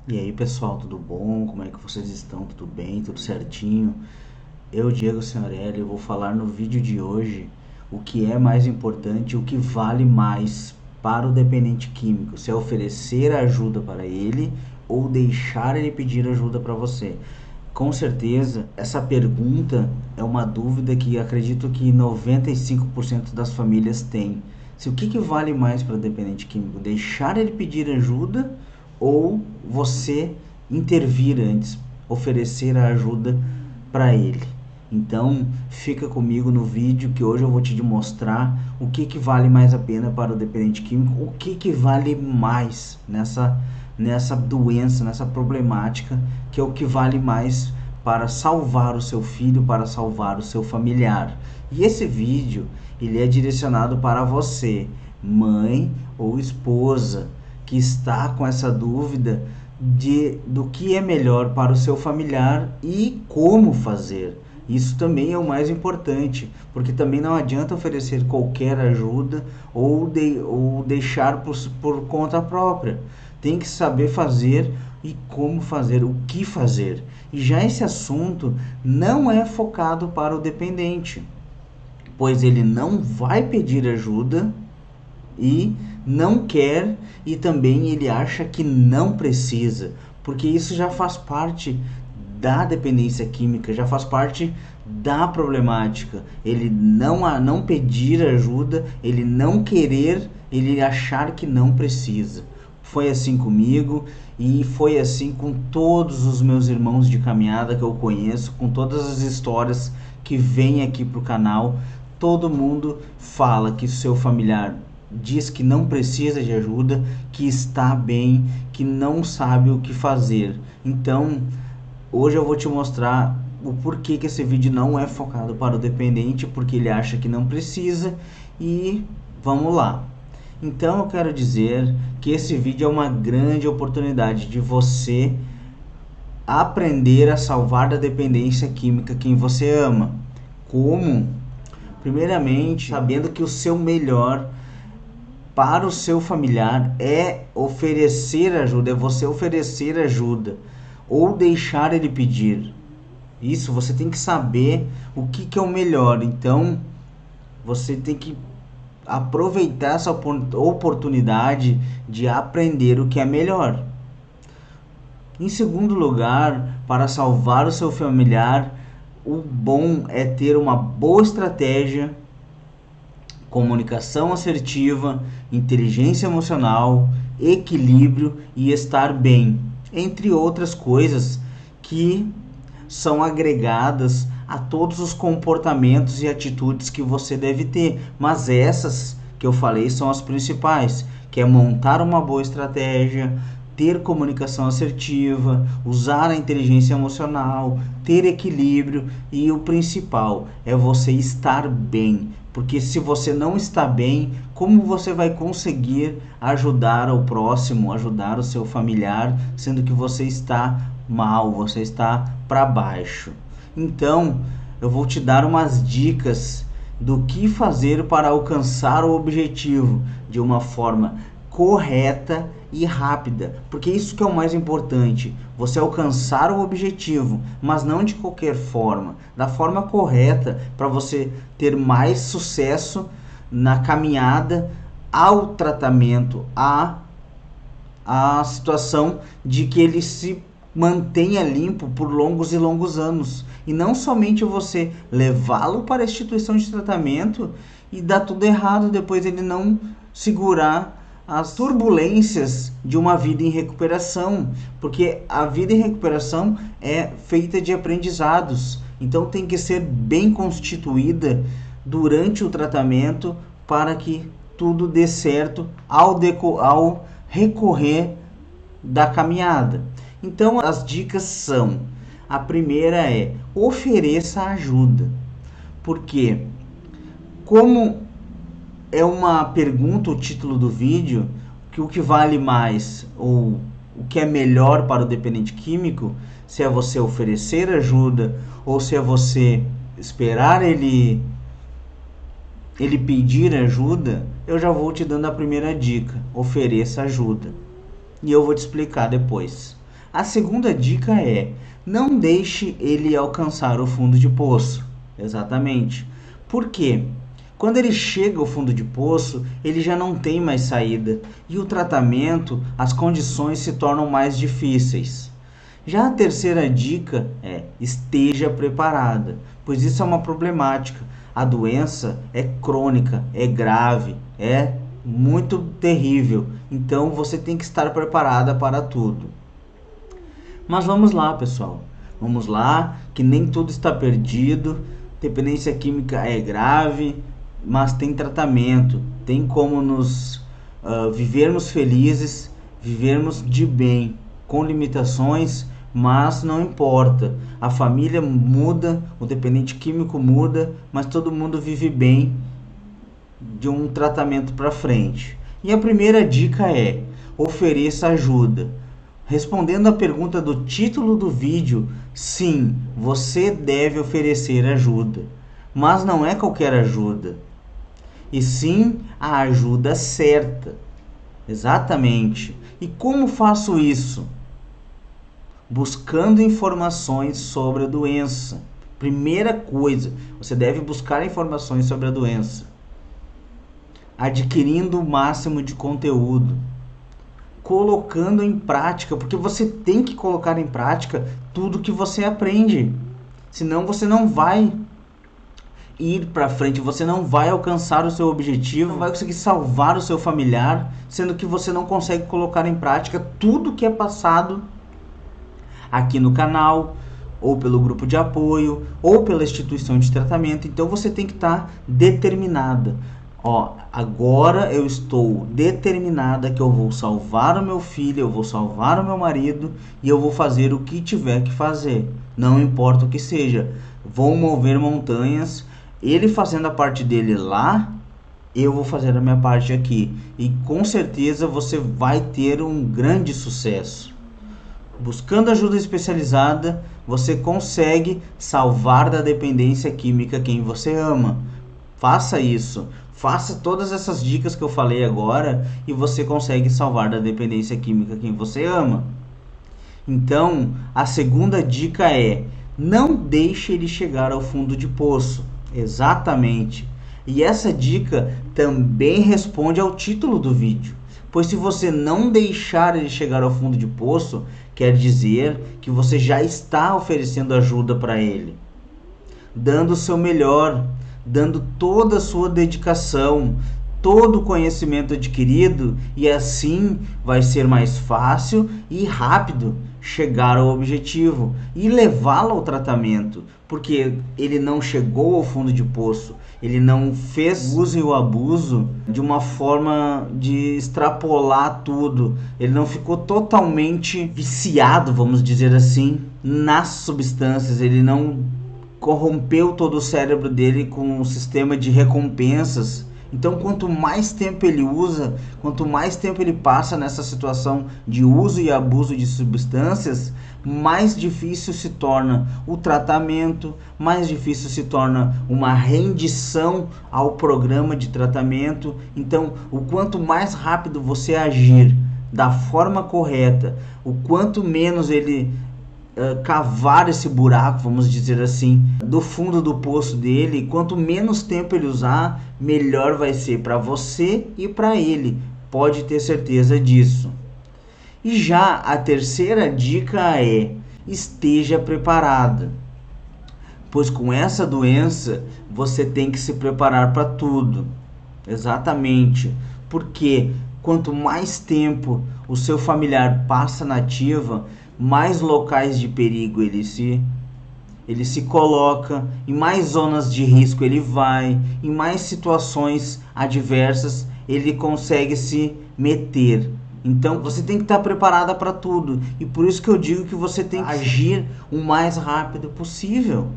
E aí pessoal, tudo bom? Como é que vocês estão? Tudo bem? Tudo certinho? Eu, Diego Senhorelli, vou falar no vídeo de hoje o que é mais importante, o que vale mais para o dependente químico, se é oferecer ajuda para ele ou deixar ele pedir ajuda para você. Com certeza, essa pergunta é uma dúvida que acredito que 95% das famílias têm. Se o que vale mais para o dependente químico? Deixar ele pedir ajuda ou você intervir antes, oferecer a ajuda para ele? Então, fica comigo no vídeo que hoje eu vou te mostrar o que vale mais a pena para o dependente químico, o que vale mais nessa doença, nessa problemática, que é o que vale mais para salvar o seu filho, para salvar o seu familiar. E esse vídeo, ele é direcionado para você, mãe ou esposa, que está com essa dúvida do que é melhor para o seu familiar e como fazer. Isso também é o mais importante, porque também não adianta oferecer qualquer ajuda ou deixar por conta própria. Tem que saber fazer e como fazer, o que fazer. E já esse assunto não é focado para o dependente, pois ele não vai pedir ajuda e não quer, e também ele acha que não precisa, porque isso já faz parte da dependência química, já faz parte da problemática. Ele não pedir ajuda, ele não querer, ele achar que não precisa. Foi assim comigo e foi assim com todos os meus irmãos de caminhada que eu conheço, com todas as histórias que vêm aqui pro canal. Todo mundo fala que seu familiar diz que não precisa de ajuda, que está bem, que não sabe o que fazer. Então, hoje eu vou te mostrar o porquê que esse vídeo não é focado para o dependente, porque ele acha que não precisa, e vamos lá. Então eu quero dizer que esse vídeo é uma grande oportunidade de você aprender a salvar da dependência química quem você ama. Como? Primeiramente, sabendo que o seu melhor para o seu familiar é oferecer ajuda, é você oferecer ajuda ou deixar ele pedir. Isso, você tem que saber o que é o melhor. Então, você tem que aproveitar essa oportunidade de aprender o que é melhor. Em segundo lugar, para salvar o seu familiar, o bom é ter uma boa estratégia, comunicação assertiva, inteligência emocional, equilíbrio e estar bem, entre outras coisas que são agregadas a todos os comportamentos e atitudes que você deve ter. Mas essas que eu falei são as principais, que é montar uma boa estratégia, ter comunicação assertiva, usar a inteligência emocional, ter equilíbrio e o principal é você estar bem. Porque se você não está bem, como você vai conseguir ajudar o próximo, ajudar o seu familiar, sendo que você está mal, você está para baixo? Então, eu vou te dar umas dicas do que fazer para alcançar o objetivo de uma forma correta e rápida, porque isso que é o mais importante, você alcançar o objetivo, mas não de qualquer forma, da forma correta para você ter mais sucesso na caminhada ao tratamento, a situação de que ele se mantenha limpo por longos e longos anos. E não somente você levá-lo para a instituição de tratamento e dar tudo errado, depois ele não segurar as turbulências de uma vida em recuperação, porque a vida em recuperação é feita de aprendizados, então tem que ser bem constituída durante o tratamento para que tudo dê certo ao recorrer da caminhada. Então as dicas são: a primeira é ofereça ajuda, porque como é uma pergunta o título do vídeo, que o que vale mais ou o que é melhor para o dependente químico, se é você oferecer ajuda ou se é você esperar ele pedir ajuda, eu já vou te dando a primeira dica: ofereça ajuda. E eu vou te explicar depois. A segunda dica é: não deixe ele alcançar o fundo de poço. Exatamente. Por quê? Quando ele chega ao fundo de poço, ele já não tem mais saída e o tratamento, as condições se tornam mais difíceis. Já a terceira dica é: esteja preparada, pois isso é uma problemática. A doença é crônica, é grave, é muito terrível, então você tem que estar preparada para tudo. Mas vamos lá, pessoal. Vamos lá, que nem tudo está perdido. Dependência química é grave, mas tem tratamento. Tem como nos vivermos felizes, vivermos de bem, com limitações, mas não importa. A família muda, o dependente químico muda, mas todo mundo vive bem de um tratamento para frente. E a primeira dica é: ofereça ajuda. Respondendo à pergunta do título do vídeo, sim, você deve oferecer ajuda, mas não é qualquer ajuda, e sim a ajuda certa. Exatamente. E como faço isso? Buscando informações sobre a doença. Primeira coisa, você deve buscar informações sobre a doença. Adquirindo o máximo de conteúdo. Colocando em prática, porque você tem que colocar em prática tudo que você aprende. Senão você não vai ir para frente, você não vai alcançar o seu objetivo, não vai conseguir salvar o seu familiar, sendo que você não consegue colocar em prática tudo que é passado aqui no canal, ou pelo grupo de apoio, ou pela instituição de tratamento. Então você tem que estar determinada. Agora eu estou determinada que eu vou salvar o meu filho, eu vou salvar o meu marido e eu vou fazer o que tiver que fazer. Não importa o que seja. Vou mover montanhas. Ele fazendo a parte dele lá, eu vou fazer a minha parte aqui. E com certeza você vai ter um grande sucesso. Buscando ajuda especializada, você consegue salvar da dependência química quem você ama. Faça isso. Faça todas essas dicas que eu falei agora e você consegue salvar da dependência química quem você ama. Então, a segunda dica é: não deixe ele chegar ao fundo de poço. Exatamente. E essa dica também responde ao título do vídeo. Pois se você não deixar ele chegar ao fundo de poço, quer dizer que você já está oferecendo ajuda para ele, dando o seu melhor, dando toda a sua dedicação, todo o conhecimento adquirido, e assim vai ser mais fácil e rápido chegar ao objetivo e levá-lo ao tratamento, porque ele não chegou ao fundo de poço, ele não fez uso e o abuso de uma forma de extrapolar tudo, ele não ficou totalmente viciado, vamos dizer assim, nas substâncias, ele não corrompeu todo o cérebro dele com um sistema de recompensas. Então, quanto mais tempo ele usa, quanto mais tempo ele passa nessa situação de uso e abuso de substâncias, mais difícil se torna o tratamento, mais difícil se torna uma rendição ao programa de tratamento. Então, o quanto mais rápido você agir da forma correta, o quanto menos ele cavar esse buraco, vamos dizer assim, do fundo do poço dele, quanto menos tempo ele usar, melhor vai ser para você e para ele, pode ter certeza disso. E já a terceira dica é: esteja preparada, pois com essa doença você tem que se preparar para tudo. Exatamente, porque quanto mais tempo o seu familiar passa na ativa, mais locais de perigo ele se coloca, em mais zonas de risco ele vai, em mais situações adversas ele consegue se meter. Então você tem que estar preparada para tudo, e por isso que eu digo que você tem que agir o mais rápido possível,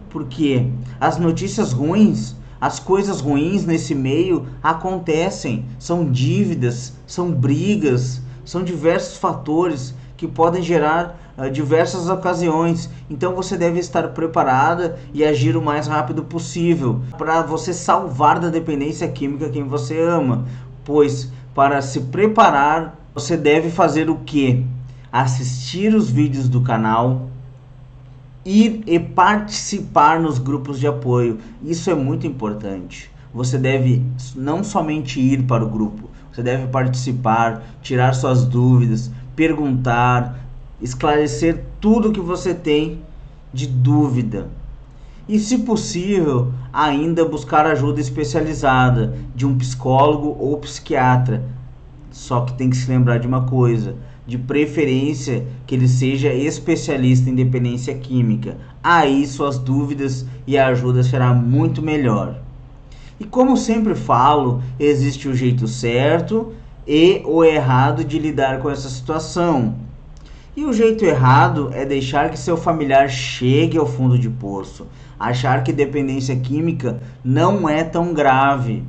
porque as notícias ruins, as coisas ruins nesse meio acontecem, são dívidas, são brigas, são diversos fatores que podem gerar diversas ocasiões. Então você deve estar preparada e agir o mais rápido possível para você salvar da dependência química quem você ama. Pois para se preparar, você deve fazer o quê? assistir os vídeos do canal, ir e participar nos grupos de apoio. Isso é muito importante. Você deve não somente ir para o grupo, você deve participar, tirar suas dúvidas, perguntar, esclarecer tudo que você tem de dúvida. E, se possível, ainda buscar ajuda especializada de um psicólogo ou psiquiatra. Só que tem que se lembrar de uma coisa, de preferência que ele seja especialista em dependência química. Aí suas dúvidas e a ajuda será muito melhor. E como sempre falo, existe o jeito certo e o errado de lidar com essa situação. E o jeito errado é deixar que seu familiar chegue ao fundo de poço, achar que dependência química não é tão grave,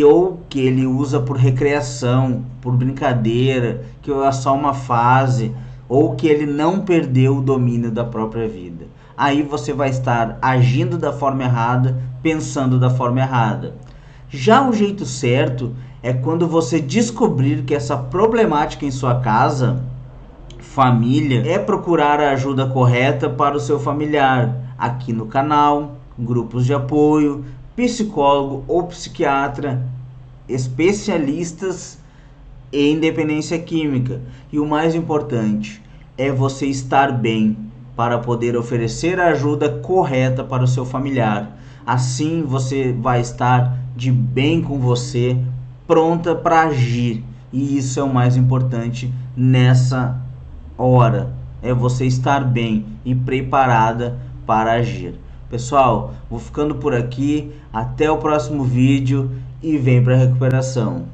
ou que ele usa por recreação, por brincadeira, que é só uma fase, ou que ele não perdeu o domínio da própria vida. Aí você vai estar agindo da forma errada, pensando da forma errada. Já o jeito certo é quando você descobrir que essa problemática em sua casa, família, é procurar a ajuda correta para o seu familiar, aqui no canal, grupos de apoio, psicólogo ou psiquiatra, especialistas em dependência química. E o mais importante é você estar bem para poder oferecer a ajuda correta para o seu familiar. Assim você vai estar de bem com você, pronta para agir. E isso é o mais importante nessa hora, é você estar bem e preparada para agir. Pessoal, vou ficando por aqui, até o próximo vídeo e vem para a recuperação.